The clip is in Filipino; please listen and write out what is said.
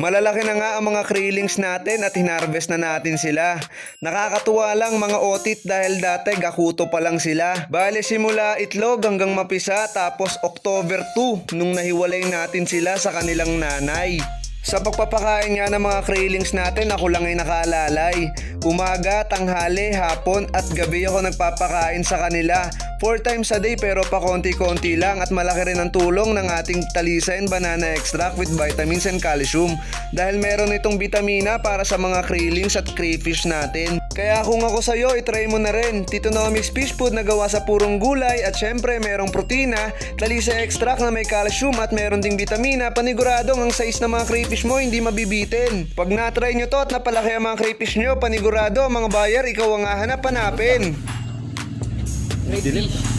Malalaki na nga ang mga krillings natin at hinarvest na natin sila. Nakakatuwa lang mga otit dahil dati gakuto pa lang sila. Bale simula itlog hanggang mapisa tapos October 2 nung nahiwalay natin sila sa kanilang nanay. Sa pagpapakain nga ng mga krillings natin, ako lang ay nakaalalay. Umaga, tanghali, hapon at gabi ako nagpapakain sa kanila. 4 times a day pero pa konti-konti lang at malaki rin ang tulong ng ating Talisan Banana Extract with vitamins and calcium. Dahil meron itong vitamina para sa mga krillings at crayfish natin. Kaya kung ako sa'yo, itry mo na rin. Titonomics Fish Food na gawa sa purong gulay at syempre merong protina, Talisa Extract na may calcium at meron ding vitamina, paniguradong ang size ng mga crayfish mo hindi mabibitin. Pag na-try nyo to at napalaki ang mga crayfish nyo, panigurado mga buyer, ikaw ang hahanap-hanapin. Crayfish.